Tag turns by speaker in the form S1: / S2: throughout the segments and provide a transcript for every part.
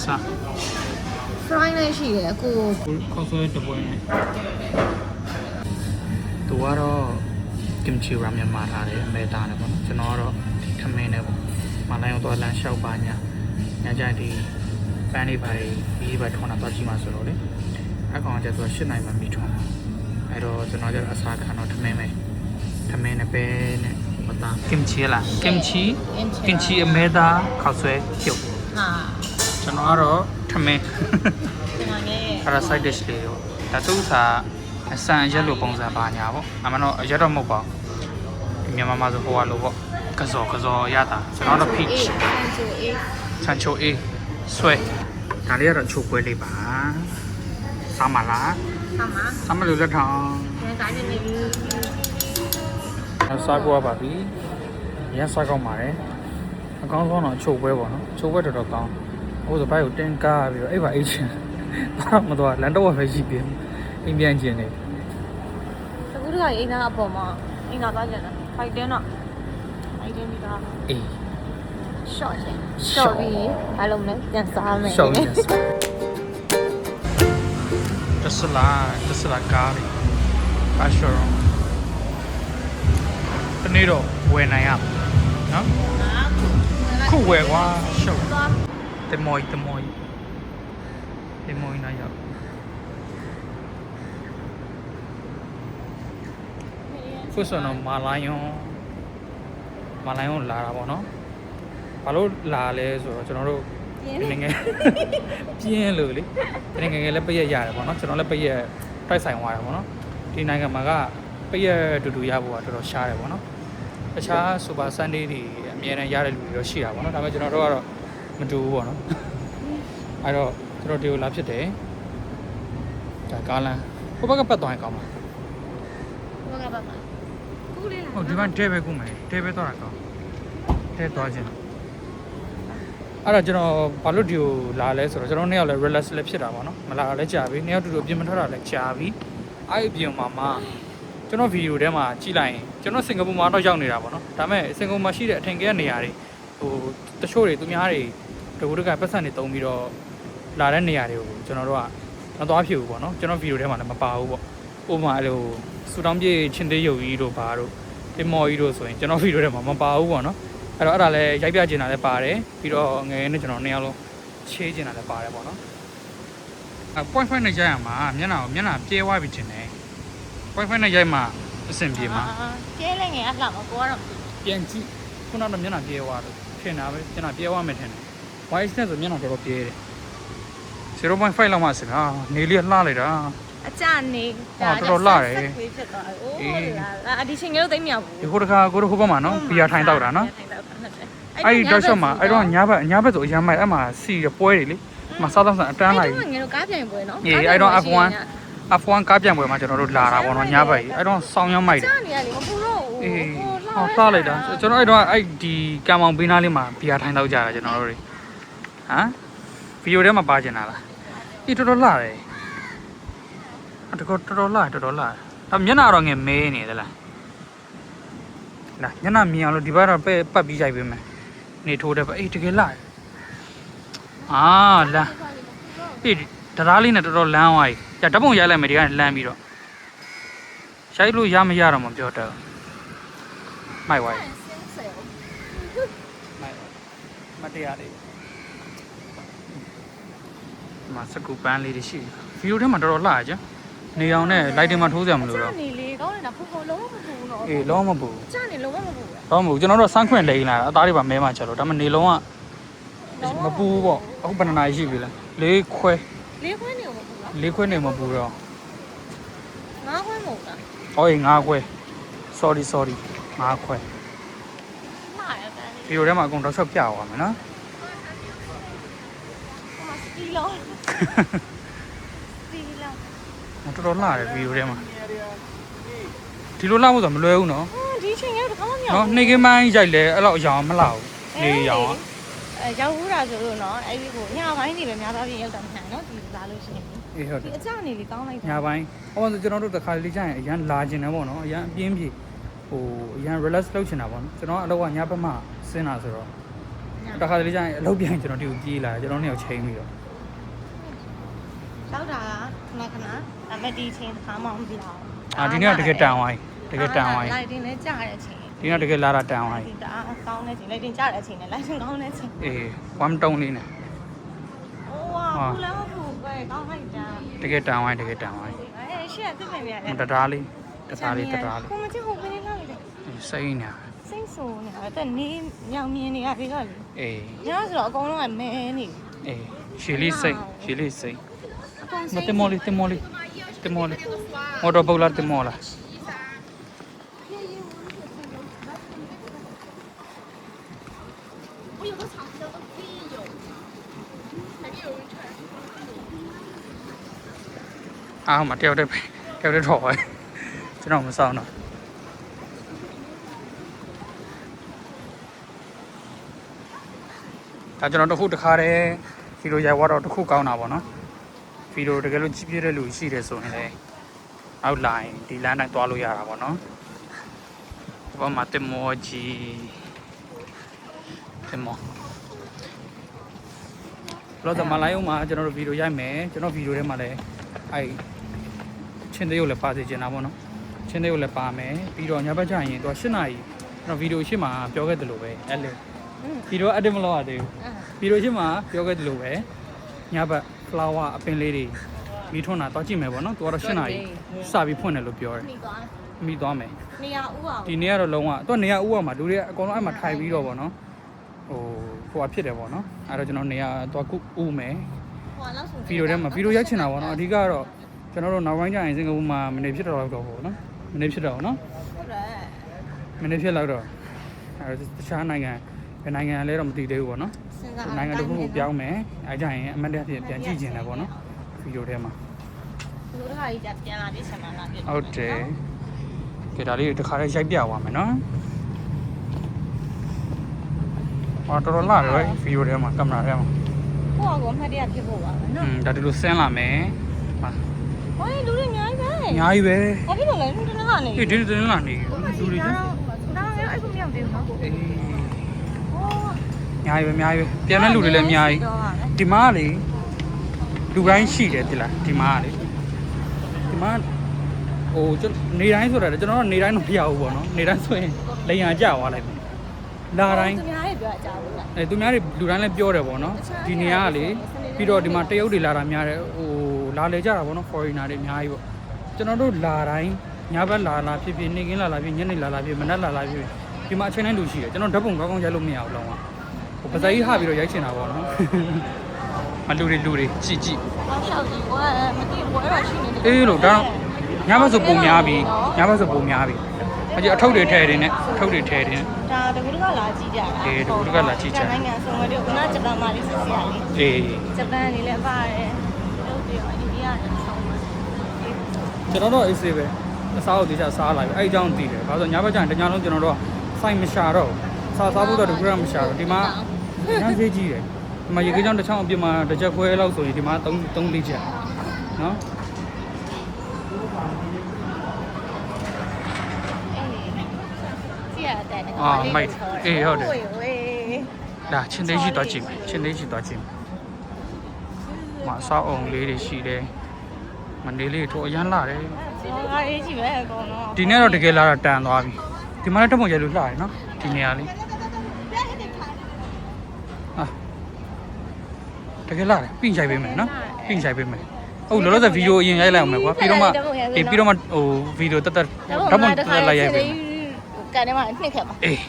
S1: pasta
S2: fry လည်းရှိတယ်ကို
S1: ခေါက်ဆွဲတပွဲနဲ့သူကတော့ kimchi ramen မှာထားတယ်အမေတာနဲ့ပေါ့နော်ကျွန်တော်ကတော့ဒီခမင်းနဲ့ပေါ့မလိုင်းတော့လမ်းလျှောက်ပါညာညကြဒီပန်းလေးပါပြီးပါထွန်းတာတော့ကြီးမှာဆိုတော့လေအကောင်ကျတော့8နိုင်မှမိထွန်းမှာအဲ့တော့ကျွန်တော်ကျတော့အစားခံတော့ထမင်းနဲ့ပဲနဲ့မသား kimchi လား kimchi အမေတာခေါက်ဆွဲပြုတ်
S2: ဟာ
S1: ကျွန်တော်ကတော့ထမင်း
S2: ဒီမှာလည်း
S1: အဲ့ဒါ side dish လေးတော့ဒါသူ့စာအစံရက်လိုပုံစံပါညာပေါ့အမှန်တော့ရက်တော့မဟုတ်ပါဘူးမြန်မာမှာဆိုဟိုကလိုပေါ့ကစောရတာကျွန်တော်တော့ peach ဆန်ချိုအေးဆွဲဒါလေးကတော့ချိုပွဲလေးပါစားမလားစားမလို့လက်ထောင်
S2: ဒီကနေ့နေပြီ
S1: စားကွာပါပြီရစားကောင်းပါတယ်အကောင်းဆုံးတော့ချိုပွဲပေါ့နော်ချိုပွဲတော်တော်ကောင်းဟိုဆိုဘိုက်ကိုတင်းကားပြီးတော့အဲ့ပါအေးချင်းမတော့လန်တော့ပဲရှိပြီအိမ်ပြန်ကျင်နေ
S2: အခုတခါအိမ်သားအပေါ်မှာအိမ်သားသွားကြတယ်ဖိုက်တင်းတော့ဖိုက်တင်းပြီးတော့
S1: အေး
S2: short ပြီးဘာလို့လဲပြန်စားမယ်
S1: ရှောင်းနေတဆလာကားလေးအရှော်တနေ့တော့ဝယ်နိုင်ရနော်ခုဝယ်ကွာရှော့တမော်နိုင်ရဖုဆိုတော့မာလိုင်းယွန်လာတာပေါ့နော်ဘာလို့လာလဲဆိုတော့ကျွန်တော်တို့ငငယ်ပြင်းလို့လေငငယ်လည်းပရက်ရတယ်ပေါ့နော်ကျွန်တော်လည်းပရက်တိုက်ဆိုင်သွားတယ်ပေါ့နော်ဒီနိုင်ငံမှာကပရက်တူရဖို့ကတော်တော်ရှားတယ်ပေါ့နော်တခြား super sunday တွေအများနဲ့ရတဲ့လူတွေတော့ရှိတာပေါ့နော်ဒါပေမဲ့ကျွန်တော်တို့ကတော့မတူဘူးပေါ့နော်အဲ့တော့ကျွန်တော်ဒီကိုလာဖြစ်တယ်ဒါကားလမ်းဟိုဘက်ကပတ်သွားရင်ကောင်းပါ
S2: ဘာကပါမကူလေးလား
S1: ဟုတ်ဒီမှာတဲပဲကူမယ်တဲပဲသွားတာကောင်းတဲသွားခြင်းအဲ့တော့ကျွန်တော်ဘာလို့ဒီကိုလာလဲဆိုတော့ကျွန်တော်နှစ်ယောက်လည်း relax လည်းဖြစ်တာပေါ့နော်မလာလည်းကြာပြီနှစ်ယောက်တူတူအပြင်မထွက်တာလည်းကြာပြီအဲ့အပြင်မှာကျွန်တော်ဗီဒီယိုထဲမှာကြည့်လိုက်ရင်ကျွန်တော်စင်ကာပူမှာတော့ရောက်နေတာပေါ့နော်ဒါပေမဲ့စင်ကာပူမှာရှိတဲ့အထင်ကဲနေရာတွေဟိုတချို့တွေသူများတွေတကူတကပတ်စံတွေတုံးပြီးတော့လာတဲ့နေရာတွေကိုကျွန်တော်တို့ကမသွားဖြစ်ဘူးပေါ့နော်ကျွန်တော်ဗီဒီယိုထဲမှာလည်းမပါဘူးပေါ့ဥပမာအဲ့လိုစူတောင်းပြေးချင်းသေးရုပ်ကြီးတို့ဘာတို့တင်မော်ကြီးတို့ဆိုရင်ကျွန်တော်ဗီဒီယိုထဲမှာမပါဘူးပေါ့နော်အဲ့တော့အဲ့ဒါလည်းရိုက်ပြချင်တာလည်းပါတယ်ပြီးတော့ငယ်နဲ့ကျွန်တော်နှစ်ယောက်လုံးချေးချင်တာလည်းပါတယ်ပေါ့နော်point point နဲ့ရိုက်ရမှာမျက်နှာပြဲသွားပြီတင်တယ် point point နဲ့ရိုက်မှာအဆင်ပြေမှာ
S2: ကျဲလဲငယ်အလှမကိုကတော့
S1: ပြန်ကြည့်ခုနကတော့မျက်နှာပြဲသွားလို့ထင်တာပဲမျက်နှာပြဲသွားမယ်ထင်တယ် wise နဲ့ဆိုမျက်နှာတော်တော်ပြဲတယ် 0.5 လောက်မှဆင်ဟာနေလေးလှလိုက်တာ
S2: အကြနေဖြစ်သွားတယ်အိုးလာဒီချိန်ကတော့သိမမြောက်ဘူး
S1: ဒီဟိုတခါကိုတို့ဟိုဘက်မှာနော်ဘီယာထိုင်တောက်တာနော်အဲ့ဒီတောက်ရှော့မှာအဲ့တော့ညဘက်ဆိုအရမ်းမိုက်အဲ့မှာစီရပွဲတွေလေမစားတော့ဆန်အတန်းလိုက်
S2: အဲ့တော့ငယ်တို့ကားပြန်ပွဲနော်
S1: အေးအဲ့တော့ F1 ကားပြန်ပွဲမှာကျွန်တော်တို့လာတာပေါ့နော်ညဘက်ကြီးအဲ့တော့စောင်းရမ်းမိုက်တယ်
S2: ကြားနေရလေမပူတော့ဘူး
S1: အေးဟောစားလိုက်တာကျွန်တော်အဲ့တော့အဲ့ဒီကံမောင်ဘေးနားလေးမှာဘီယာထိုင်တောက်ကြတာကျွန်တော်တို့တွေဟမ်ဗီဒီယိုထဲမှာပါကျင်တာလားအေးတော်တော်လာတယ်တော်တော်လာဒါမျက်နှာတော့ငယ်မဲနေသလားလာမျက်နှာမြင်အောင်လို့ဒီဘက်တော့ပတ်ပြီးကြိုက်ပေးမယ်နေထိုးတယ်ပဲအေးတကယ်လာအာလာအေးတရားလေးနဲ့တော်တော်လမ်းသွားပြီညဓာတ်ပုံရိုက်လိုက်မယ်ဒီကလမ်းပြီးတော့ရိုက်လို့ရမရတော့မပြောတော့မိုက်သွားပြီမတရားလေးဒီမှာစကူပန်းလေးတွေရှိဗီဒီယိုထဲမှာတော်တော်လှရကြနေအောင်နဲ့ light တင်မှာထိုးစရာမလိုတော့
S2: နေလေကောင်းနေတာဖူဖူလုံးဝမပူတော့
S1: အေးလုံးဝမပူ
S2: ကြားနေလုံးဝမပူ
S1: တော့မဟုတ်ကျွန်တော်တို့ဆန်းခွင့်လိမ့်လာတာအသားတွေပါမဲမှချက်လို့ဒါမှနေလုံးကမပူပေါ့အခုဘယ်နှနာရီရှိပြီလဲ၄ခွဲ
S2: လေးခွဲနေမပူလား
S1: ၄ခွဲနေမပူတော့
S2: ငါးခွဲမဟုတ်လား
S1: ဟောအေး၅ခွဲ sorry ၅ခွဲ
S2: မှားရတယ်
S1: ဗီဒီယိုထဲမှာအကုန်တော့ဆက်ပြသွားမယ်နော်
S2: ဟိုမှာစတီလော
S1: တော်တော်လှတယ်ဗီဒီယိုထဲမှာဒီလိုလှဖို့ဆိုမလွယ်ဘူးနော်
S2: ဒီချိန်ကတော့ကောင်းမမြောက်
S1: နော်နေကမိုင်းရိုက်လဲအဲ့လောက်အရောင်မလှဘူးနေရောင်
S2: ရောက်ဘူးတာဆိုလို့နော်အဲ့ဒီကိုညပိုင်းနေပဲများသားပြင်ရောက်တာမနိုင်နော်ဒီလာလို့ရှိရင်
S1: အေးဟုတ်တ
S2: ဒီ
S1: ယ်
S2: အကြနေလေးကောင်းလိုက်
S1: ညာပိုင်းဟောဆိုကျွန်တော်တို့တစ်ခါလေးကြာရင်အရန်လာကျင်တယ်ပေါ့နော်အရန်အပြင်းပြေဟိုအရန် relax လုပ်ချင်တာပေါ့နော်ကျွန်တော်အလောက်ကညဘက်မှဆင်းတာဆိုတော့ တခါတလေကျရင်အလုပ်ပြန်ကျွန်တော်ဒီကိုပြေးလာကျွန်တော်နှစ်ယောက်ချိန်ပြီးတော့
S2: တောက်တာကခဏဒါပေမဲ့ဒီချင်းတစ်ခါမှမပြအောင်
S1: ဒီနေ့ကတကယ်တန်ဝိုင်းတကယ်တန်ဝိုင်း
S2: လိုက်တင်လည်းကြားတဲ့အချိန်
S1: ဒီနေ့တကယ်လာတာတန်ဝိုင်း
S2: ဒီတအားကောင်းတဲ့ချိန်လိုက်တင်ကြားတဲ့အချိန်နဲ့လိုက်တင်ကောင်းတဲ့ချိန်
S1: အေးဝမ်တုံးလေးနဲ့
S2: ဟိုဝါဘူးလားဘူးပဲကောင်းလိုက်တာ
S1: တကယ်တန်ဝိုင်းတကယ်တန်ဝိုင်း
S2: ရှေ့ကသိမယ်ဗျာ
S1: တသားလေးတသားလေး
S2: ကိုမချစ်ဟိုပဲလောက်လိုက်တယ်
S1: စိတ်နေ
S2: စိတ်ဆိုးနေတာတဲ့နေညောင်မြင်နေရပြီကလေ
S1: အေး
S2: ညဆိုတော့အကုန်လုံးကမဲနေ
S1: အေးရှီလေးစိတ်ရှီလေးစိတ်
S2: အကုန်
S1: မတင်မော်လေးတင်မော်လေးတင်မော်လေးမော်တော်ပုတ်လာတင်မော်လာအားမတယောက်တည်းထော်ပဲကျွန်တော်မဆောင်တော့ဒါကျွန်တော်တစ်ခုတစ်ခါတည်းဗီဒီယိုရိုက်တော့တစ်ခုကောင်းတာပေါ့နော်ဗီဒီယိုတကယ်လို့ကြည့်ပြတဲ့လူရှိတယ်ဆိုရင်လည်းအောက်လိုင်းဒီလမ်းတိုင်းသွားလို့ရတာပေါ့နော်ဒီပေါ်မှာတင်မောကြီးတင်မောလို့တော့မလာရုံမှာကျွန်တော်တို့ဗီဒီယိုရိုက်မယ်ကျွန်တော်ဗီဒီယိုထဲမှာလည်းအဲ့ချင်းသေးကိုလည်းပါစေချင်တာပေါ့နော်ချင်းသေးကိုလည်းပါမယ်ပြီးတော့ညဘက်ကျရင်သူက8နာရီကျွန်တော်ဗီဒီယိုရှင်းမှာပြောခဲ့တယ်လို့ပဲအဲ့လေဗီဒီယိုအတက်မလို့ရသေးဘူးဗီဒီယိုရှင်းမှာပြောခဲ့တယ်လို့ပဲညဘက် flower အပင်လေးတွေမိထွန်းတာတော့ကြည့်မယ်ပေါ့နော်သူကတော့8နာရီစပြီးဖွင့်တယ်လို့ပြောတယ်
S2: မိသွား
S1: မိသွားမယ်
S2: နေရဥအောင်
S1: ဒီနေ့ကတော့လုံးဝသူကနေရာဥအောင်မှာလူတွေအကုန်လုံးအဲ့မှာထိုင်ပြီးတော့ပေါ့နော်ဟိုဖြစ်တယ်ပေါ့နော်အဲ့တော့ကျွန်တော်နေရာသွားဥမယ်
S2: ဟိုလောက်ဆို
S1: ဗီဒီယိုထဲမှာဗီဒီယိုရိုက်ချင်တာပေါ့နော်အဓိကတော့ကျွန်တော်တို့နောက်ပိုင်းကျရင်စင်ကာပူမှာမနေဖြစ်တော့တော့ပေါ့နော်မနေဖြစ်တော့နော်
S2: ဟုတ်တယ်
S1: မနေဖြစ်တော့တော့အဲတခြားနိုင်ငံဘယ်နိုင်ငံလဲတော့မသိသေးဘူးပေါ့နော်နိုင်ငံတစ်ခုကိုပြောင်းမယ်အဲကြရင်အမှတ်တရဖြစ်ပြန်ကြည့်ကျင်တယ်ပေါ့နော်ဗီဒီယိုထဲမှာ
S2: လူတခါကြီးပြန်လာပြီးဆန္ဒလာပြီး
S1: ဟုတ်တယ်ကဲဒါလေးတစ်ခါလေးရိုက်ပြသွားမယ်နော်တော်တော်လာတယ်ဗီဒီယိုထဲမှာကင်မရာထဲမှာ
S2: ကိုယ့်အကောင်မှတ်တရဖြစ်ဖို့ပါပဲနော်
S1: ဒါဒီလိုဆင်းလာမယ်ဟာ
S2: ဟိုလူတွေအများကြီးပဲ
S1: အများကြီးပဲ
S2: ဘာဖြစ်လို့လဲလူတွေလာနေ
S1: ဒီတင်းလာနေလူတွေ
S2: ဒါတော့အဲ့ခုမြောက်သေးဘူးနော်ကို
S1: အေး
S2: ဟော
S1: အများကြီးပဲအများကြီးပဲပြန်တဲ့လူတွေလည်းအများကြီးဒီမှာလေလူတိုင်းရှိတယ်တိလားဒီမှာလေဒီမှာဟိုနေတိုင်းဆိုတာကျွန်တော်ကနေတိုင်းတော့မရဘူးပေါ့နော်နေတိုင်းဆိုရင်လိန်ရကြသွားလိုက်ပြီလာတိုင်း
S2: သူများတွေပြောကြဘူးလား
S1: သူများတွေလူတိုင်းလည်းပြောတယ်ပေါ့နော်ဒီနေရာကလေပြီးတော့ဒီမှာတရုတ်တွေလာတာများတယ်ဟိုလာလေကြတာပေါ့နော် foreigner တွေအများကြီးပေါ့ကျွန်တော်တို့လာတိုင်းညဘက်လာဖြစ်ဖြစ်နေ့ကင်းလာဖြစ်ညနေလာဖြစ်မနက်လာဖြစ်ဒီမှာအချိန်တိုင်းလူရှိတယ်ကျွန်တော်ဓာတ်ပုံကောင်းကောင်းရိုက်လို့မရဘူးလောကဟိုပဇာကြီးဟပြီးတော့ရိုက်ချင်တာပေါ့နော်မလူတွေကြည့်
S2: အောက်လျှောက်ကြီးကွာမသိဘူးအဲ့တော့ရှိနေတယ်
S1: အေးလို့ဒါတော့ညဘက်ဆိုပုံများပြီညဘက်ဆိုပုံများပြီအကြီးအထုပ်တွေထဲတယ်နဲ့အထုပ်တွေထဲတယ်
S2: ဒါတကူကလာကြည့်ကြတာနိုင်ငံဆုံးမတို့ကဂျပန်မှာလေးစစ်စရာလေး
S1: အေး
S2: ဂျပန်နေလည်းပါတယ်တို့ပြီးတော့အိန္ဒိယလည်းဆုံးမှာ
S1: ကျွန်တော်တော့အေးဆေးပဲအစားကိုတေချာစားလာပြီအဲ့အကြောင်းသိတယ်ဘာလို့ဆိုညဘက်ကျရင်တညလုံးကျွန်တော်တို့စိုက်မရှာတော့စားဖို့တော့တကူရမရှာတော့ဒီမှာညဈေးကြီးတယ်ဒီမှာရေကြီးချောင်းတစ်ချောင်းအပြစ်မှာတစ်ချက်ခွဲလောက်ဆိုရင်ဒီမှာ3-4ချက်နော်
S2: ကြည့်ရတဲ့
S1: အေးဟုတ်တယ်ဒါချင်းသေးရှိတော့ကြည့်မယ်ချင်းသေးရှိတော့ကြည့်မယ်မဆောက်အောင်လေးတွေရှိတယ်မနေလေးထိုးအရန်လာတယ်
S2: ငါအေးကြည့်ပဲအကုန်လုံး
S1: ဒီနေ့တော့တကယ်လာတာတန်သွားပြီဒီမှာလည်းတက်ပုံရိုက်လို့လှတယ်နော်ဒီနေရာလေးဟာတကယ်လာတယ်ပြင်ရိုက်ပေးမယ်နော်ပြင်ရိုက်ပေးမယ်ဟုတ်လောလောဆယ်ဗီဒီယိုအရင်ရိုက်လိုက်အောင်မယ်ကွာပြီးတော့မှဟိုဗီဒီယိုတက်ဓာတ်ပုံလိုက်ရိုက်ပေးမယ်
S2: ကန်ထဲမှာနှိမ့်ခဲ့ပါ
S1: အေး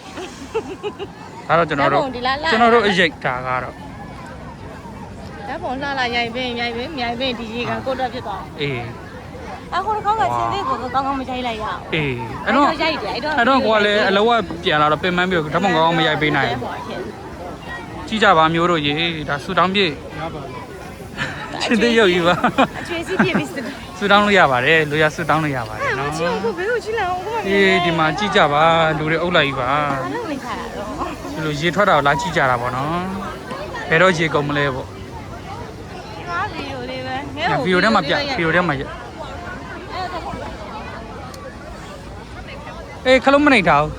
S1: ဒါတော့ကျွန်တော်တို့အရိတ်ဒါကတော့
S2: ဓာတ်ပုံလှလာရိုက်ပင်းဒီရေကကိုတော့ဖြစ်သွား
S1: အေး
S2: အခုတစ်ခါကချင်းသေးကိုကောင်းကောင်းမရိုက်လိုက်ရအောင်
S1: အေးအဲ့တော့ကိုကလည်းအလောကပြန်လာတော့ပင်ပန်းပြီးတော့ဓာတ်ပုံကောင်းမရိုက်ပေးနိုင်ကြည့်ကြပါမျိုးတို့ရေဒါဆူတောင်းပြေချင်းသေးရုပ်ကြီးပါ
S2: အချွေးစီးပြပြီးစ
S1: ဆူတောင်းလို့ရပါတယ်လူရဆူတောင်းလို့ရပါတယ်နော်
S2: ချီကိုဘယ်လိုချီလာအောင်ကိုမ
S1: အေးဒီမှာကြည့်ကြပါလူတွေအုပ်လိုက်ကြီးပါ
S2: ဘာလို့နေခါရတော့
S1: ဒီလိုရေထွက်တာကိုလာကြည့်ကြတာပေါ့နော်ဘယ်တော့ရေကုန်မလဲပေါ့
S2: ငါဗီဒီယိုလေးပဲ
S1: ဗီဒီယိုထဲမှာပြဗီဒီယိုထဲမှာအေးခလုံးမနေထားဘူး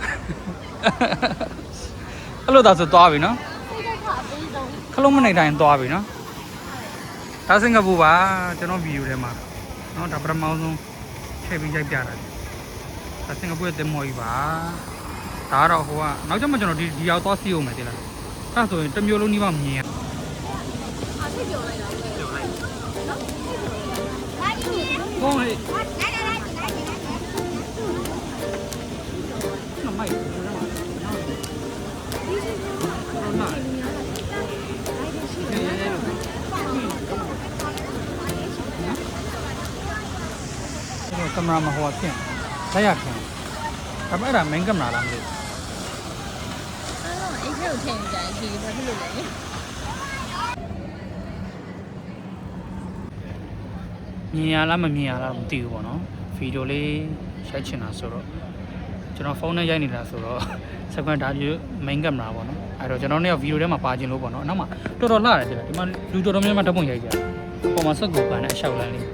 S1: အဲ့လိုသာဆိုသွားပြီနော်
S2: စိတ်က
S1: ခလုံးမနေတိုင်းသွားပြီနော်ဒါစင်ကာပူပါကျွန်တော်ဗီဒီယိုထဲမှာနော်ဒါပထမဆုံးထည့်ပြီးရိုက်ပြတာဒါစင်ကာပူရဲ့တင်မော်ကြီးပါဒါကတော့ဟိုကနောက်ကျမှကျွန်တော်ဒီရောက်သွားစီးအောင်မယ်တိလားအဲ့ဆိုရင်တစ်မျိုးလုံးနှီးပါမြင်ရကောင်းဟဲ့နော်မိုက်ကင်မရာမှာဟိုဖြစ်လက်ရခင်ဒါပေမဲ့အဲ့ဒါ main ကင်မရာလားမသိဘူး
S2: အဲ့တော့အိတ်ထဲကိုထည့်နေကြရင်ဒီဘာဖြစ်လို့လဲ
S1: မြင်ရလားမမြင်ရလားမသိဘူးပေါ့နော်ဗီဒီယိုလေးရိုက်ချင်တာဆိုတော့ကျွန်တော်ဖုန်းနဲ့ရိုက်နေတာဆိုတော့စကွန်ဒါမျိုး main ကင်မရာပေါ့နော်အဲ့တော့ကျွန်တော်เนี่ยဗီဒီယိုထဲမှာပါခြင်းလို့ပေါ့နော်နောက်မှတော်တော်လှတယ်ဒီမှာလူတော်တော်များများဓာတ်ပုံရိုက်ကြတယ်ပေါ်မှာစက်ကူပန်းနဲ့အလျှောက်လန်းလေး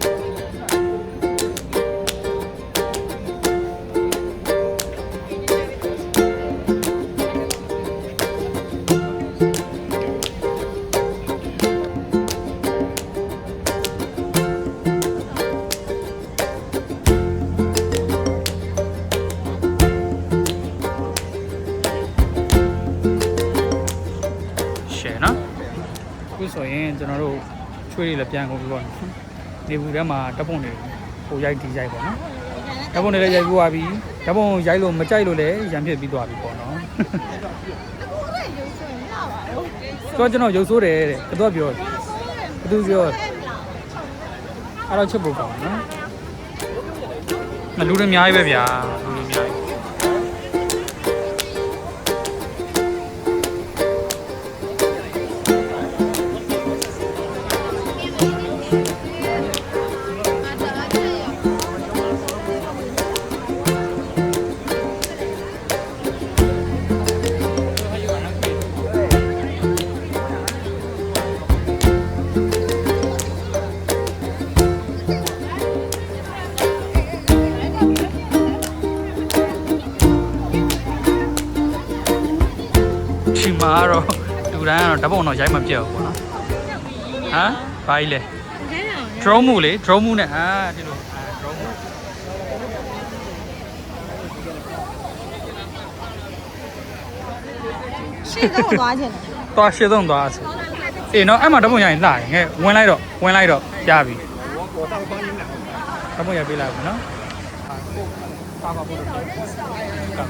S1: ဆိုရင်ကျွန်တော်တို့ချွေးတွေလည်းပြန်ကုန်ပြီပေါ့နော်နေဘူးထဲမှာဓာတ်ပုံတွေဟိုရိုက်ဒီရိုက်ပေါ့နော်ဓာတ်ပုံတွေလည်းရိုက်ပြီးသွားပြီဓာတ်ပုံရိုက်လို့မကြိုက်လို့လည်းရံဖြစ်ပြီးသွားပြီပေါ့နော်တော့ကျွန်တော်ရုပ်ဆိုးတယ်တဲ့တော့ပြောဘသူပြောအဲ့တော့ချက်ဖို့ကောင်းနော်လူတွေအများကြီးပဲဗျာလူတွေအများကြီးမှာတော့လူတိုင်းကတော့ဓာတ်ပုံတော့ရိုက်မပြတ်ဘူးပေါ့နော်ဟမ်ဘာကြီးလဲ drone မှုလေ drone မှုနဲ့ဒီလိုdrone မှု
S2: ရှေ့တော့သွားချင်တယ်
S1: သွားရှေ့ဆုံးသွားဆိုအေးနော်အဲ့မှာဓာတ်ပုံရိုက်ရင်လှရင်ငဲဝင်လိုက်တော့ရပြီဓာတ်ပုံရိုက်ပေးလိုက်ဘူးနော်ပါပါဖို့တော့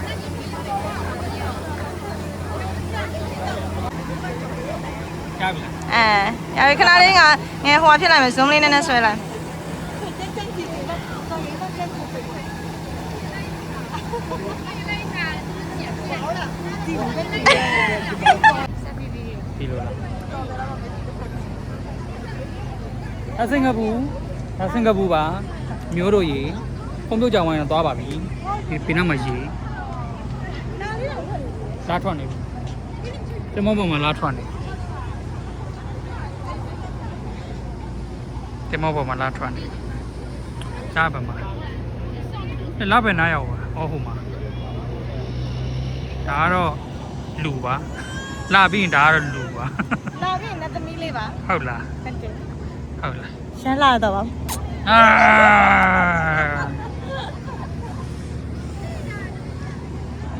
S1: ရပြီ
S2: ရပြီခဏလေးငါငယ်ဟိုဖြစ်လိုက်မယ် zoom လေးနည်းနည်းဆွဲလိုက်
S1: ဒီလိုလားစင်ကာပူပါမျိုးတို့ရေဖုံပြုတ်ကြောင်ဝိုင်းတော့သွားပါပြီဒီပင်နာမှာရေလာထွက်နေပြီတမောပေါ်မှာလာထွက်နေတမောပေါ်မှာလာထွက်နေကြားပါမှာလာပဲနားရောက်ပါအော်ဟိုမှာဒါကတော့လူပါလာပြီးရင်ဒါကတော့လူပါ
S2: လာပြီးနတ်သမီးလေးပါ
S1: ဟုတ်လား
S2: ဟုတ်တယ်
S1: ဟုတ်လား
S2: ရှမ်းလာတော့ပါ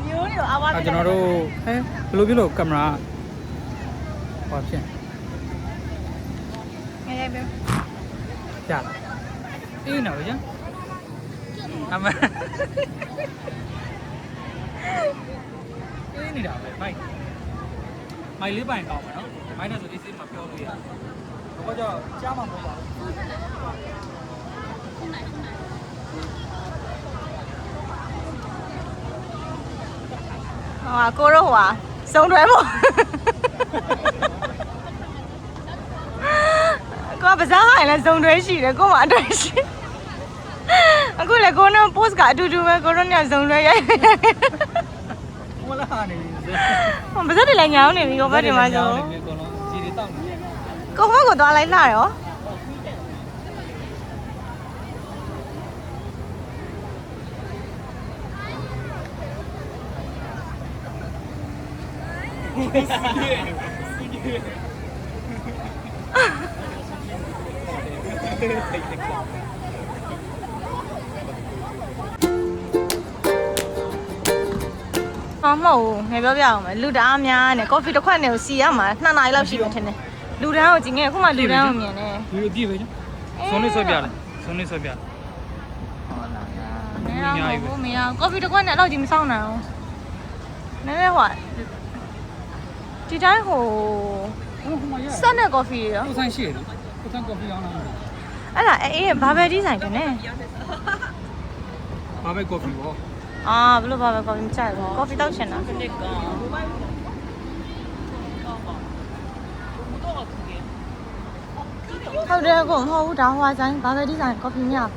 S2: မျိုးတွေအဝါး
S1: ကျွန်တော်တို့ဘယ်လိုဖြစ်လို့ကင်မရာဟောဖြစ်
S2: ငယ်ပဲ
S1: ကြာလာအေးနော်ဗျာအမအေးနေတာပဲမိုက်လေးပိုင်ကောင်းပါနော်မိုက်နဲ့ဆိုအေးစေးမပြောလို့ရတယ်ဘောကြောကြားမှာမဟုတ်ပါ
S2: ဘူးကိုရောဟိုစုံတွဲပေါ့ကိုကပစားဟိုင်လဲစုံတွဲရှိတယ်ကိုမှအတွဲရှိအခုလေကိုနော် post ကအတူတူပဲကိုရောညစုံတွဲရိုက်
S1: မလားဟာနေ
S2: ဟိုပါစက်တွေလည်းညောင်းနေပြီကိုဘက်ဒီမှာဆို
S1: ကြီးတွေတောက်နေ
S2: ကိုဘက်ကိုသွားလိုက်လှရော မဟုတ်ဘူးငယ်ပြောပြအောင်မယ်လူတအားများနဲ့ကော်ဖီတစ်ခွက်နဲ့ကိုစီရမှာ2နာရီလောက်ရှိမှထင်တယ်လူတန်းကိုကြည့်ငယ်ခုမှလူတန်းကိုမြင်တယ်
S1: ဒီလိုပြည့်ပဲနော်ဆုံးလေးဆွဲပြလိုက်ဆုံးလေးဆွဲပြ
S2: ဟုတ်လားနည်းတော့ဘူးမရကော်ဖီတစ်ခွက်နဲ့အဲ့လောက်ကြီးမဆောင်နိုင်ဘူးနည်းနည်းဟိုဒီတိုင်းဟို
S1: ဟိုမှာရ
S2: စက်နဲ့ကော်ဖီရော
S1: ကိုဆိုင်ရှိတယ်ကိုဆိုင်ကော်ဖီရောင်းတာ
S2: အဲ့ဒါအေးဘာပဲဒီဇိုင်းတယ်နဲ့
S1: ဘာပဲကော်ဖီပေါ့
S2: အာဘလို့ဘာပဲကော်ဖီမချိုက်ဘူးကော်ဖီတောက်ချင်တာဟုတ်တယ်ကိုမဟုတ်ဘူးဒါဟွာဆိုင်ဘာပဲဒီဇိုင်းကော်ဖီမြောက်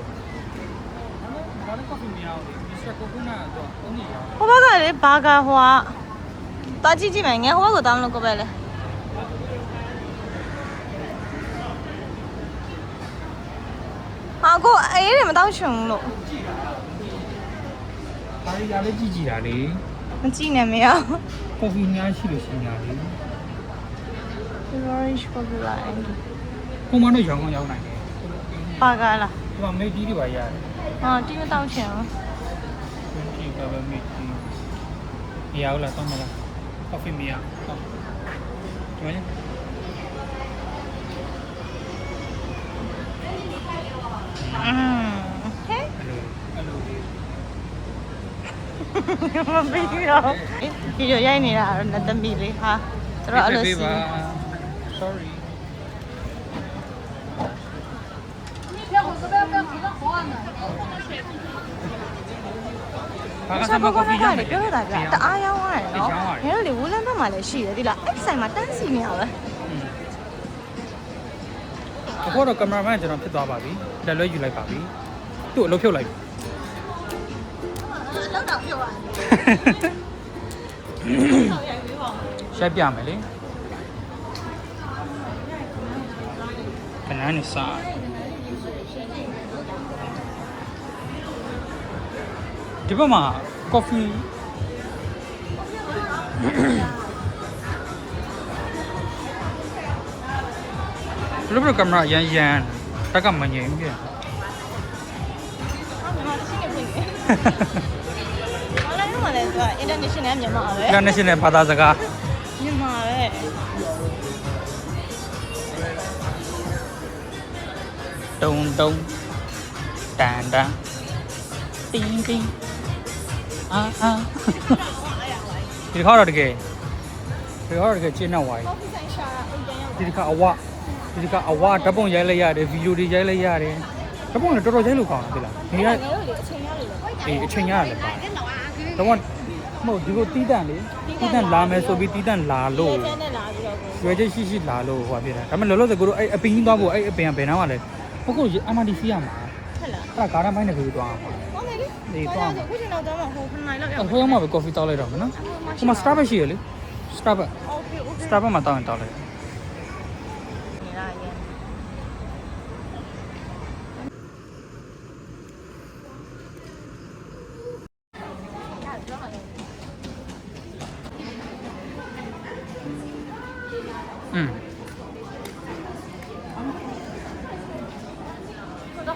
S1: ဘာလဲကော်ဖီမရဘူးမစ္စတာကိုကိုနာတော့အုံးကြီးရော
S2: ဟိုဘက်ကလေဘာကဟွာတာကြည့်ကြည့်မယ်ငယ်ဟိုဘက်ကိုတောင်းလို့ကိုပဲလေဟာကိုအေးတယ်မတောင်းချင်ဘူးလို့
S1: ဘာရလဲကြည့်ကြည့်တာလေ
S2: မကြည့်နဲ့မရ
S1: ကော်ဖီများရှိလို့ရှိညာလေ
S2: Orange coffee line
S1: ကိုမတော့ရောင်းကောင်းရောင်းနိုင်တယ်
S2: ဘာကလား
S1: ဒီမှာမိတ်တီးတွေပါရတယ်
S2: ဟာတီးမတောင်းချင်ဘူး
S1: ဒီကပဲမိတ်တီးမရဘူးလားတော့မလားကော်ဖီမရဟုတ်ဒီမှာ
S2: ဟဲ့
S1: အဲ့လိုလေး
S2: မပြီးတော့ဒီလိုရိုက်နေတာတော့နတ်သမီးလေးဟာသူတို့အဲ့လိုစီ
S1: sorry ဘာက
S2: ဆ
S1: စ
S2: ရာ
S1: မ
S2: ဘော
S1: ကော်ဖီ
S2: က
S1: ရော
S2: လည်း
S1: င်း
S2: ပြောရတာဗျတအားရောင်းရတယ်နော်
S1: ရောင်းရတယ်
S2: ငယ်တို့လေဝူလန်ဘက်မှာလည်းရှိတယ်ဒီလားအဲ့ဆိုင်မှာတန်းစီနေရပဲ
S1: အခုတော့ကင်မရာမန်ကျွန်တော်ဖြစ်သွားပါပြီလက်လွဲယူလိုက်ပါပြီသူ့အလုပ်ဖြုတ်လိုက်ပြီ
S2: လောက်တော့ပြောရတယ်
S1: ရိုက်ပြမယ်လေခဏနေစားဒီဘက်မှာကော်ဖီဘယ်လိုကင်မရာရန်တက်ကမငြိမ်ပြန်
S2: ဘာလဲမလဲသူက international မြန်မာပဲ
S1: international ဘာသာစကား
S2: မြန်မာပဲ
S1: တုံတုံတန်တန်တင်းတင်းအာအာဒီခါတော့တကယ်ကျင်းတော့ဝိုင်း
S2: coffee ဆိုင်ရှာအိမ်ပြန်ရောက်
S1: ဒီခါအဝဓာတ်ပုံရိုက်လိုက်ရတယ်ဗီဒီယိုတွေရိုက်လိုက်ရတယ်ဓာတ်ပုံလည်းတော်တော်ရိုက်လို့ကောင်းတယ်လားဒီက
S2: ငယ်တို့လေအချိန်ရလေပေါ့
S1: အေးအချိန်ရတယ်ပါတော့မဟုတ်ဒီကိုတီးတန့်လေတီးတန့်လာမယ်ဆိုပြီးတီးတန့်လာလို့
S2: ကျန်းနဲ့လာပြီးတော့ကို
S1: ရွေးချက်ရှိလာလို့ဟိုပြတယ်ဒါပေမဲ့လောလောဆယ်ကိုတို့အဲ့အပင်းကြီးသွားဖို့အဲ့အပင်ကဘယ်နှမ်းမှလဲဟုတ်ကိုအမတီစီးရမှာ
S2: ဟုတ်လား
S1: အဲ့ဒါကားတမိုင်းနဲ့ကိုသွားမှာ
S2: ကောင်းတယ်လေ
S1: နေသွားမှာ
S2: ခုချိန်တော့တော့ဟိုခဏလောက်ရောက်
S1: ဟိုမှာပဲကော်ဖီတောက်လိုက်တော့မယ်နော်ဟိုမှာ Starbucks ရှိရလေ Starbucks
S2: Okay okay
S1: Starbucks မှာတောက်ရင်တောက်လိုက်
S2: နေတာရင်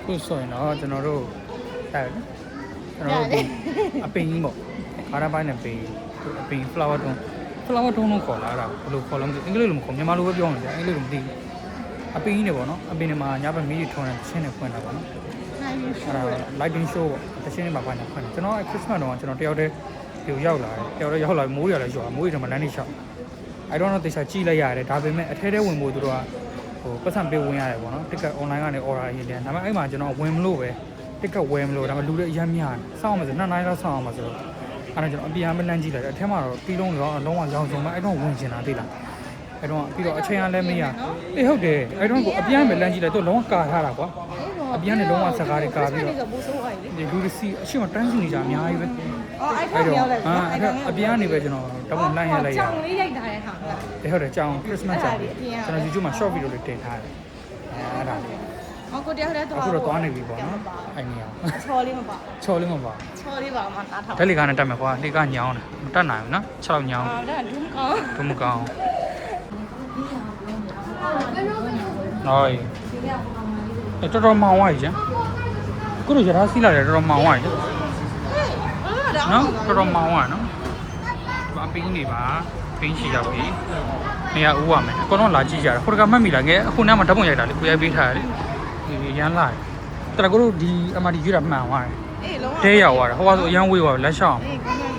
S1: ခုဆိုရင်တော့ကျွန်တော်တို့အဲ့ကျွန်တော်တို့အပင်ကြီးပေါ့ကားတပိုင်းနဲ့ပင်အပင် flower dome လို့ခေါ်လာတာဘယ်လိုခေါ်လဲမသိအင်္ဂလိပ်လိုမခေါ်မြန်မာလိုပဲပြောမှာကြာအင်္ဂလိပ်လိုမသိဘူးအပင်ကြီးနေပေါ့နော်အပင်တွေမှာညဘက်မီးတွေထွန်းတဲ့ချင်းတွေဖွင့်တာပေါ့နော် အဲ့ဒါ lighting show ပေါ့တချင်းတွေမှာဖွင့်တာကျွန်တော် Christmas တော့ကျွန်တော်တယောက်တည်းဒီရောက်လာတယ်တယောက်တည်းရောက်လာမိုးရလည်းရွာမိုးရထဲမှာလမ်းနေလျှောက်I don't know တေချာကြည့်လိုက်ရတယ်ဒါပေမဲ့အထဲထဲဝင်ဖို့သူတို့ကဟိုပတ်စံပေးဝင်ရတယ်ပေါ့နော် ticket online ကနေ order ရေးတယ်ဒါပေမဲ့အဲ့မှာကျွန်တော်ဝင်မလို့ပဲ ticket ဝယ်မလို့ဒါပေမဲ့လူတွေအများများစောင့်အောင်ဆို2နာရီလောက်စောင့်အောင်ပါဆိုတော့အဲ့ဒါကျွန်တော်အပြန်မလန့်ကြည့်လိုက်တယ်အထဲမှာတော့တီးလုံးရောအလုံးဝရောင်စုံမဲ့အဲ့တော့ဝင်ကျင်တာသိလားအဲ့တော့ပြီးတော့အချိန်ကလည်းမရအေးဟုတ်တယ်အဲ့တော့ကိုအပြန်ပဲလန့်ကြည့်လိုက်တော့လုံးဝကာထားတာကွာအပြန်နဲ့လုံးဝစကားတွေကာပြီးတော့
S2: ဘိုးဆိုးပါလေ
S1: ဒီလူတွေစီအရှိမတန်းစီနေကြအများကြီးပဲ
S2: အော်အဲ့ဒါရောက်လိုက်
S1: အပြန်ကနေပဲကျွန်တော်တော့မှလန့်ရလိုက်ရ
S2: ချောင်းလေးရိုက်ထားတဲ့ဟာက
S1: ဟုတ်တယ်ကြောင် Christmas ကြောင်ကျွန်တော် YouTube မှာ short video လေးတင်ထားတယ်အဲ့ဒါလေး
S2: ဟောကိုတရားလည်းတော့
S1: အခုတော့သွားနေပြီပေါ့နော်အဲ့နေရာ
S2: ချော်လေးမပါ
S1: ချော်လေးမပါ
S2: ချော်လေးပါမှနားထောင်
S1: ဓာတ်လေကားနဲ့တက်မယ်ကွာလေကားညောင်းတယ်မတက်နိုင်ဘူးနော်6ညောင်း
S2: ဒါဒုံကောင်း
S1: ဘုမကောင်း တော်တော်မောင်သွားပြီကျန်ကိုတို့ရထားစီးလာတယ်တော်တော်မောင်သွားပြီနော်တော်တော်မောင်သွားနော်ဘာပင်းနေပါပင်းချီရောက်ပြီနေရာဦးရမယ်အကောင်တော့လာကြည့်ကြတယ်ခိုတကမှတ်မိလားငယ်အခုနောက်မှဓာတ်ပုံရိုက်တာလေကိုရိုက်ပေးထားတယ်လေရမ်းလာတယ်တော်ကိုတို့ဒီအမဒီရွေးတာမှန်သွားတယ်အေးလုံးဝတဲရောက်သွားတယ်ဟိုကဆိုအရန်ဝေးသွားလက်ရှောင်းအေးကောင်းတယ်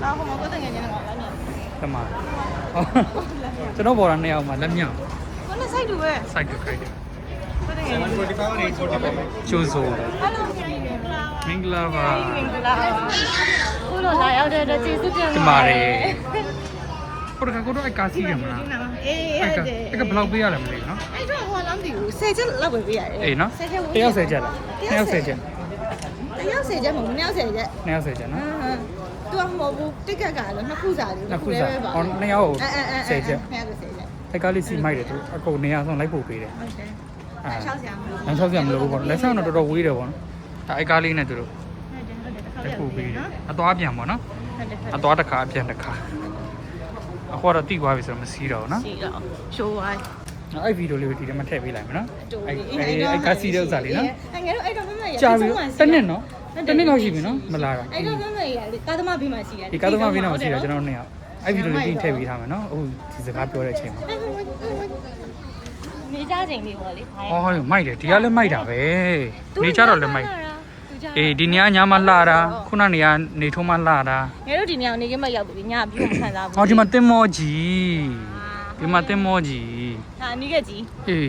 S1: လာဟိုမှာကိုတငယ်ချင်းကလည်းညတမကျွန်တော်ပေါ်တာ2ယောက်မှလက်မြောက်ကိုနဲ့ site တူပဲ site တူခိုင်းတယ်ကျိုးစိုးမင်္ဂလာပါကိုလိုလာရောက်တဲ့အတွက်ကျေးဇူးတင်ပါတယ်ကိုတကကိုတော့အကားစီးတယ်မလားအေးဟုတ်တယ်အဲ့ကဘယ်လောက်ပေးရလဲမသိဘူးနော်အဲ့တော့ဟိုလားမသိဘူး10ချက်လောက်ပဲပေးရတယ်အေးနော်တယောက်10ချက်လား2ယောက်10ချက်တယောက်10ချက်မဟုတ်2ယောက်10ချက်2ယောက်10ချက်နော်သူကမဟုတ်ဘူးတိတ်ကက်ကလည်းနှစ်ခုစားတယ်နှစ်ခုစားဟော2ယောက်10ချက်2ယောက်10ချက်အဲ့ကားလေးစီမိုက်တယ်သူအကုန်နေရာဆုံးလိုက်ပို့ပေးတယ်ဟုတ်တယ်လမ်း60မလို့ပေါ့လက်ဆောင်တော့တော်တော်ဝေးတယ်ပေါ့နော်အဲ့ကားလေးနဲ့သူတို့ဟုတ်တယ်ဟုတ်တယ်အသွားပြန်ပေါ့နော်အသွားတစ်ခါအပြန်တစ်ခါအခုတော့တိသွားပြီဆိုတော့မစီးတော့ဘူးနော်စီးတော့ရှိုးသွားအဲ့ဗီဒီယိုလေးကိုဒီထဲမှာထည့်ပေးလိုက်မယ်နော်အဲ့ကားစီးတဲ့ဥစ္စာလေးနော်ငယ်တော့အဲ့တော့မမရကြာပြီတနစ်နော်တနစ်လောက်ရှိပြီနော်မလာတော့အဲ့တော့မမရကားသမားဘေးမှာရှိတယ်ဒီကားသမားဘေးမှာရှိတယ်ကျွန်တော်တို့နှစ်ယောက်အဲ့ဗီဒီယိုလေးထည့်ပေးထားမယ်နော်အခုဒီစကားပြောတဲ့အချိန်မှာနေကြချိန်လေးပေါ့လေဟောမိုက်တယ်ဒီကလည်းမိုက်တာပဲနေကြတော့လည်းမိုက်အေးဒီညညမလှတာခုနနေကနေထုံးမလှတာငယ်တို့ဒီညနေကမှရောက်ပြီညပြီးမခံစားဘူးဟောဒီမှာတင်မောကြီးဒီမှာတင်မောကြီးဟာအနီးကကြီးအေး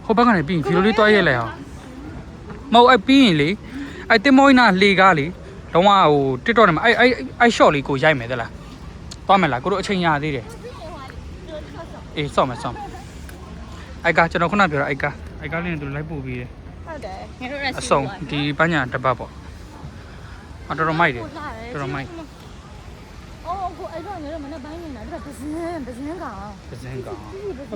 S1: ဟိုဘက်ကနေပြီးရင်ဗီဒီယိုလေးတွားရိုက်လိုက်အောင်မဟုတ်အဲ့ပြီးရင်လေအဲ့တင်မောကြီးနာလေကားလေတော့ဟို TikTok ထဲမှာအဲ့ short လေးကိုရိုက်မယ်သလားတွားမယ်လားကိုတို့အချိန်ရသေးတယ်အေးစောင့်မယ်စောင့်အိုက်ကကျွန်တော်ခုနပြောတာအိုက်ကလေးနဲ့သူလိုက်ပို့ပြီးတယ်ဟုတ်တယ်ငါတို့လည်းအဆုံးဒီပညာတစ်ပတ်ပေါ့တော်တော်မိုက်တယ်တော်တော်မိုက်အော်ကိုအဲ့တော့ငါတို့မနေ့ပိုင်းနေတာဒါပစင်းကောင်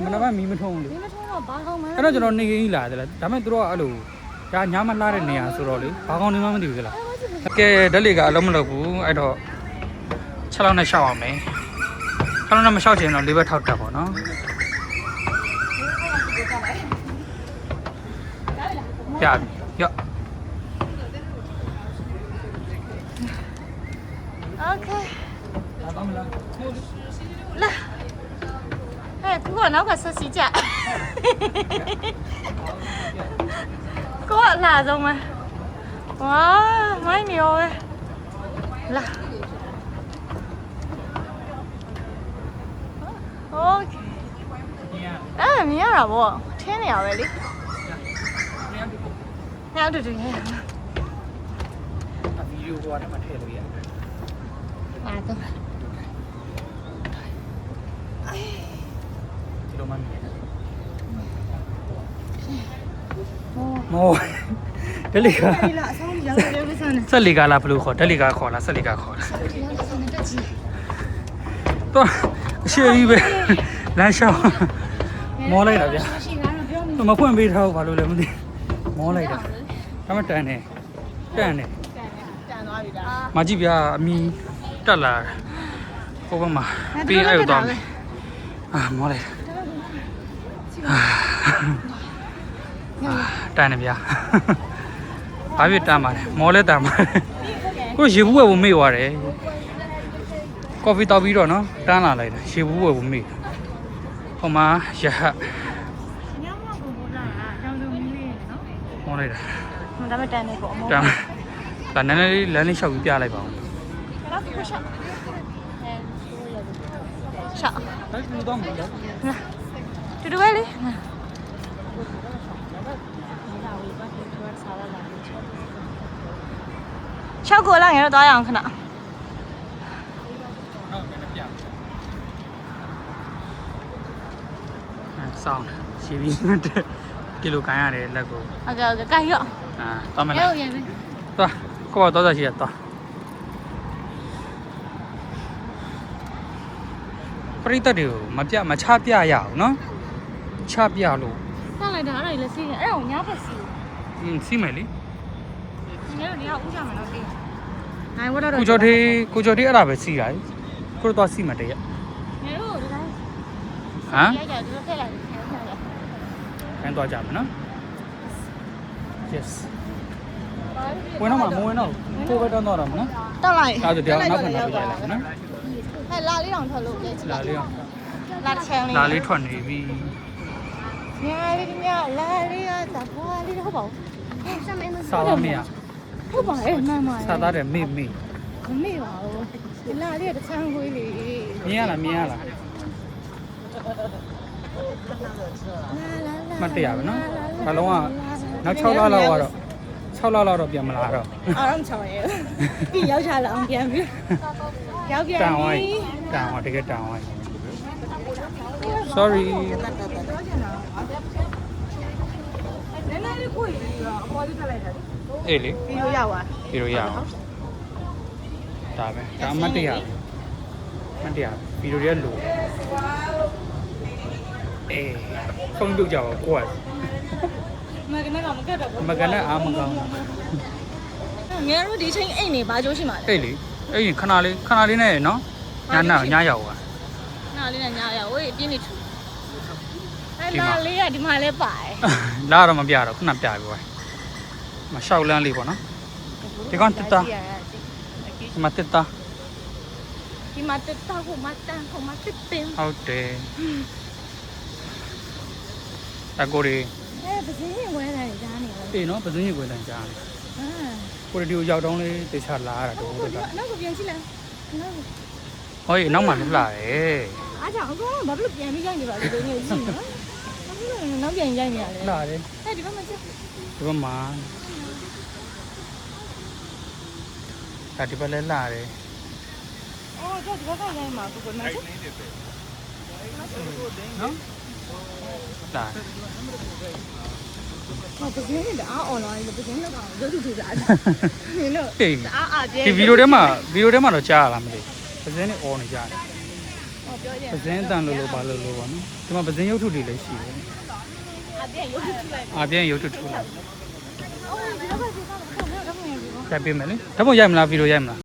S1: မနေ့ပိုင်းမီးမထုံးလေမီးမထုံးတော့ဘာကောင်းမှန်းအဲ့တော့ကျွန်တော်နေခင်းကြီးလာတယ်လားဒါပေမဲ့သူတို့ကအဲ့လိုဒါညမလှတဲ့နေရာဆိုတော့လေဘာကောင်းနေမှမသိဘူးလားကဲဓာတ်လေကအလုံးမလုပ်ဘူးအဲ့တော့6လောက်နဲ့ရှောက်အောင်မယ်6လောက်နဲ့မရှောက်ချင်တော့လေးဘက်ထောက်တက်ပေါ့နော်ရပြီရော့โอเคလာဟဲ့ကိုကနောက်ကဆက်စီကြကိုကလာဆုံးမဝါမိုင်းနေရောပဲလာโอเคအဲ့မြင်ရတာဗောထင်းနေရပဲလေနောက်တူတူရအောင်ဗီဒီယိုပေါ်မှာထည့်လို့ရတယ်အားတော့ဒီလိုမှမမြင်မောတယ်လီကာအဆောင်ရောက်တယ်ပဲစမ်းဆက်လီကာလားဘယ်လိုခေါ်တယ်လီကာခေါ်လားဆက်လီကာခေါ်လားတော့အရှိကြီးပဲလမ်းလျှောက်မောလိုက်တာဗျာမဖွင့်ပေးထားဘူးဘာလို့လဲမသိမောလိုက်တာဒါမှတန်တယ်တန်သွားပြီလားမကြည့်ဗျာအမီတက်လာဟိုဘက်မှာပေးအဲ့လိုတော့မောလိုက်တန်တယ်ဗျာဘာဖြစ်တန်ပါလဲမောလဲတန်ပါကိုရေဘူးဝယ်ဖို့မေ့သွားတယ်ကော်ဖီတောက်ပြီးတော့နော်တန်းလာလိုက်တယ်ရေဘူးဝယ်ဖို့မေ့ဟိုမှာရဟတ်မောလိုက်တာဒါမှတန်းနေပေါ့အမောတန်းဒါနည်းနည်းလေးလမ်းလေးလျှောက်ပြီးပြလိုက်ပါဦးရှောက်တူတော့မလို့တူတူပဲလေရှောက်ကိုလာငယ်တော့သွားရအောင်ခဏစောင်းရှည်ပြီးဒီလိုကန်ရတယ်လက်ကိုဟုတ်ကဲ့ကန်ရော့သွားမယ်လားသွားကိုတော့သွားရှိရသွားပရိသတ်တွေကိုမချပြရအောင်နော်ချပြလို့ဆက်လိုက်တာအဲ့ဒါလည်းစီးတယ်အဲ့ဒါကိုညားဖက်စီးစီးမယ်လေငါတို့နေရာဥကြမယ်နော်တေးနိုင်ဝတ်တော့ကိုကျော်တေးအဲ့ဒါပဲစီးတာကိုတော့သွားစီးမယ်တည်းရငါတို့ဒီတိုင်းဟမ်ရိုက်ကြသူတို့ထည့်လိုက် ခိုင်းသွားကြမယ်နော် yes ဝင်တော့မဝင်တော့ကိုပဲတောင်းတော့တော့မနော်
S2: တောက်လိုက်
S1: ဒါဆိုတရားနောက်ခံတော့ပြလိုက်နော်
S2: ဟဲ့လာလေးတောင်ထွက်လို့လေ
S1: လာလေးအောင်
S2: လာချမ်းလေး
S1: လာလေးထွက်နေပြီ
S2: ညာလေးညာလာလေးရတာဘွားလေးဟုတ်ပါဘူး
S1: စားတော့မရ
S2: ဟုတ်ပါရဲ့မှန်ပါ
S1: စားသားတယ်မေ့မေ့
S2: မမေ့ပါဘူးလာလေးတချမ်းခွေးလေး
S1: မြင်ရလားမြင်ရလားမတရားပဲနော်ဘာလုံးကနောက်6လလောက်ကတော့6လလောက်တော့ပြန်မလာတော့
S2: အားတော့မချောင်းရဲ့ပြီးရောက်ချလာအောင်ပြန်ပြီရောက်ပြန်
S1: တန်ဝို
S2: ပြီ
S1: င်းတန်ဝိုင်းတကယ်တန်ဝိုင်း sorry
S2: နည်းနည်းလေးခွေးပြီးတော့အပေါ်လေးတက်လိုက်တာ
S1: အေးလေ
S2: ပြီးလို့ရပါ
S1: ပြီးတော့ရအောင်ဒါပဲဒါအမတ်တရားမတ်တရားဗီဒီယိုတွေကလိုအေးဖုန်းပြုတ်ကြပါကိုယ်
S2: မကနဲ့တော့မကတ်တော့ဘူး
S1: မကန်နဲ့အားမကောင်း
S2: ငယ်တို့ဒီချိန်အိတ်နေဘာကျိုးရှိမှာလဲ
S1: အေးလေအေးခဏလေးနဲ့နော်ညရောက်ပါ
S2: နားလေးနဲ့ညာရဝေးအပြင်းနေထူအဲ့လာလေးကဒီမှာလဲပါတယ်
S1: လာတော့မပြတော့ခုနပြပြီမရှောက်လန်းလေးပေါ့နော်ဒီကောင်တက်တာဒီမှာတက်တာ
S2: ဒီမှာတက်တော့ဟိုမှာတန်ဟိုမှာတက်ပင်
S1: ဟုတ်တယ်အကိုရီ
S2: ပစင်းဝဲတယ်ကြားနေတယ်
S1: အေးနော်ပစင်းကြီးဝင်တန်ကြားတယ်
S2: ဟမ်
S1: ကိုရီဒီကိုရောက်တော့လေးတေချာလာရတာတော့
S2: ဟုတ်
S1: တ
S2: ကဲ့
S1: က်က
S2: နောက်ကိုပြန်ကြည့်လိုက်နောက်
S1: ဟောနောက်မှလည်းလာတယ်
S2: အားကြောင့်အကောင်ဘာလို့ပြန်ပြီးရိုက်နေပါလဲဒီနေ့ကြည့်နော်နောက်ပြန်ရိုက်နေရတယ်
S1: လာတယ်
S2: အဲ့ဒီဘက်မှာကြည့်
S1: ဒီဘက်မှာဒီဘက်လည်းလာတယ်
S2: အော်ဒီဘက်ကရိုက်မှာကိုကိုနောက်ကြည့်
S1: နော်လာ
S2: ဟောပစင်းနဲ့အားအွန်လိုင်းပစင်းတော့ရုပ်ထုထူလာတယ်နင်တို့
S1: အေး
S2: အားပြဲ
S1: ဒီဗီဒီယိုထဲမှာတော့ကြားရလားမသိဘူးပစင်းနဲ့អော်နေကြတယ်
S2: ဟောပြောကြ
S1: ပစင်းအတန်လို့ပါလို့ပေါ့နော်ဒီမှာပစင်းရုပ်ထုတွေလည်းရှိတယ်
S2: အားပြဲရုပ်ထုထူလိုက်
S1: အာပြန်ရုပ်ထုထူလာ
S2: အော်ဒီဘက်ကကြည့်တော့တော့တော့ပြန်ပြီး
S1: ရိုက်ပေးမယ်လေဓာတ်ပုံရိုက်မလားဗီဒီယိုရိုက်မလား